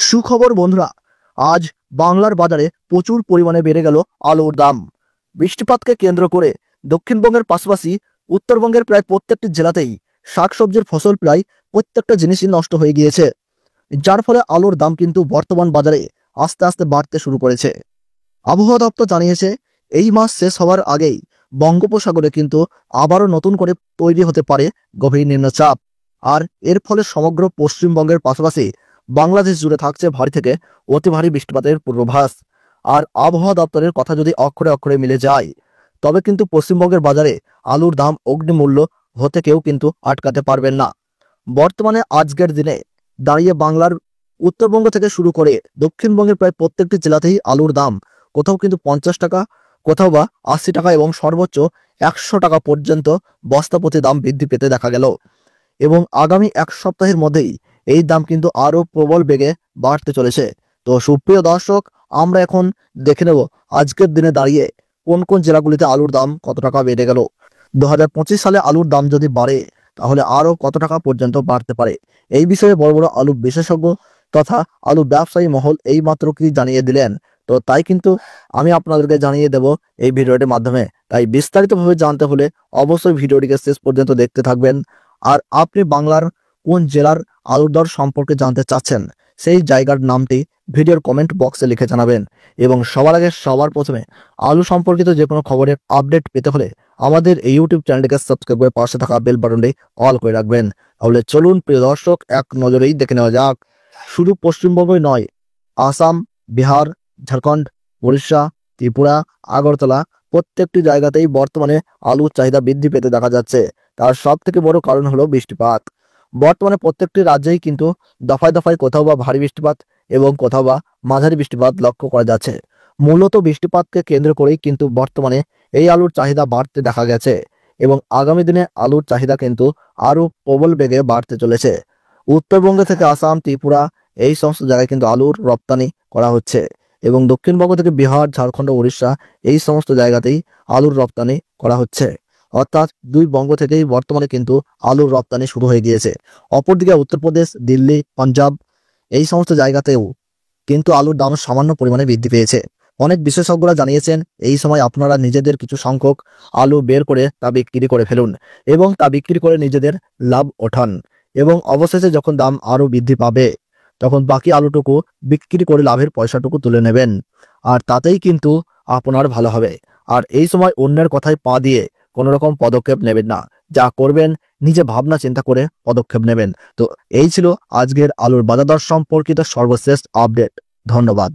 সুখবর বন্ধুরা, আজ বাংলার বাজারে প্রচুর পরিমাণে বেড়ে গেল আলুর দাম। বৃষ্টিপাতকে কেন্দ্র করে দক্ষিণবঙ্গের পাশাপাশি উত্তরবঙ্গের প্রায় প্রত্যেকটি জেলাতেই শাকসবজির ফসল প্রায় প্রত্যেকটা জিনিসই নষ্ট হয়ে গিয়েছে, যার ফলে আলুর দাম কিন্তু বর্তমান বাজারে আস্তে আস্তে বাড়তে শুরু করেছে। আবহাওয়া দপ্তর জানিয়েছে এই মাস শেষ হওয়ার আগেই বঙ্গোপসাগরে কিন্তু আবারও নতুন করে তৈরি হতে পারে গভীর নিম্নচাপ, আর এর ফলে সমগ্র পশ্চিমবঙ্গের পাশাপাশি বাংলাদেশ জুড়ে থাকছে ভারী থেকে অতি ভারী বৃষ্টিপাতের পূর্বাভাস। আর আবহাওয়া দপ্তরের কথা যদি অক্ষরে অক্ষরে মিলে যায়, তবে কিন্তু পশ্চিমবঙ্গের বাজারে আলুর দাম অগ্নিমূল্য হতে কেউ কিন্তু আটকাতে পারবেন না। বর্তমানে আজকের দিনে দাঁড়িয়ে বাংলার উত্তরবঙ্গ থেকে শুরু করে দক্ষিণবঙ্গের প্রায় প্রত্যেকটি জেলাতেই আলুর দাম কোথাও কিন্তু 50 টাকা, কোথাও বা 80 টাকা এবং সর্বোচ্চ 100 টাকা পর্যন্ত বস্তা প্রতি দাম বৃদ্ধি পেতে দেখা গেল। এবং আগামী এক সপ্তাহের মধ্যেই এই দাম কিন্তু আরো প্রবল বেগে বাড়তে চলেছে। তো সুপ্রিয় দর্শক, আমরা এখন দেখে নেব আজকের দিনে দাঁড়িয়ে কোন কোন জেলাগুলিতে আলুর দাম কত টাকা বেড়ে গেল। 2025 সালে আলুর দাম যদি বাড়ে তাহলে আরো কত টাকা পর্যন্ত বাড়তে পারে, এই বিষয়ে বড় বড় আলু বিশেষজ্ঞ তথা আলু ব্যবসায়ী মহল এই মাত্র কি জানিয়ে দিলেন। তো তাই কিন্তু আমি আপনাদেরকে জানিয়ে দেব এই ভিডিওটির মাধ্যমে। তাই বিস্তারিতভাবে জানতে হলে অবশ্যই ভিডিওটিকে শেষ পর্যন্ত দেখতে থাকবেন। আর আপনি বাংলার কোন জেলার আলুর দর সম্পর্কে জানতে চাচ্ছেন, সেই জায়গার নামটি ভিডিওর কমেন্ট বক্সে লিখে জানাবেন। এবং সবার আগে সবার প্রথমে আলু সম্পর্কিত যে কোনো খবরের আপডেট পেতে হলে আমাদের এই ইউটিউব চ্যানেলটিকে সাবস্ক্রাইব করে পাশে থাকা বেল বাটনটি অল করে রাখবেন। তাহলে চলুন প্রিয় দর্শক, এক নজরেই দেখে নেওয়া যাক। শুধু পশ্চিমবঙ্গই নয়, আসাম, বিহার, ঝাড়খণ্ড, উড়িষ্যা, ত্রিপুরা, আগরতলা প্রত্যেকটি জায়গাতেই বর্তমানে আলুর চাহিদা বৃদ্ধি পেতে দেখা যাচ্ছে। তার সব থেকে বড় কারণ হলো বৃষ্টিপাত। বর্তমানে প্রত্যেকটি রাজ্যেই কিন্তু দফায় দফায় কোথাও বা ভারী বৃষ্টিপাত এবং কোথাও বা মাঝারি বৃষ্টিপাত লক্ষ্য করা যাচ্ছে। মূলত বৃষ্টিপাতকে কেন্দ্র করেই কিন্তু বর্তমানে এই আলুর চাহিদা বাড়তে দেখা গেছে এবং আগামী দিনে আলুর চাহিদা কিন্তু আরো প্রবল বেগে বাড়তে চলেছে। উত্তরবঙ্গ থেকে আসাম, ত্রিপুরা এই সমস্ত জায়গায় কিন্তু আলুর রপ্তানি করা হচ্ছে এবং দক্ষিণবঙ্গ থেকে বিহার, ঝাড়খণ্ড, উড়িষ্যা এই সমস্ত জায়গাতেই আলুর রপ্তানি করা হচ্ছে। অর্থাৎ দুই বঙ্গ থেকেই বর্তমানে কিন্তু আলুর রপ্তানি শুরু হয়ে গিয়েছে। অপরদিকে উত্তরপ্রদেশ, দিল্লি, পাঞ্জাব এই সমস্ত জায়গাতেও কিন্তু আলুর দাম সামান্য পরিমাণে বৃদ্ধি পেয়েছে। অনেক বিশেষজ্ঞরা জানিয়েছেন এই সময় আপনারা নিজেদের কিছু সংখ্যক আলু বের করে তা বিক্রি করে ফেলুন এবং তা বিক্রি করে নিজেদের লাভ ওঠান এবং অবশেষে যখন দাম আরো বৃদ্ধি পাবে তখন বাকি আলুটুকু বিক্রি করে লাভের পয়সাটুকু তুলে নেবেন, আর তাতেই কিন্তু আপনার ভালো হবে। আর এই সময় অন্যের কথায় পা দিয়ে কোনো রকম পদক্ষেপ নেবেন না, যা করবেন নিজে ভাবনা চিন্তা করে পদক্ষেপ নেবেন। তো এই ছিল আজকের আলুর বাজার দর সম্পর্কিত সর্বশেষ আপডেট। ধন্যবাদ।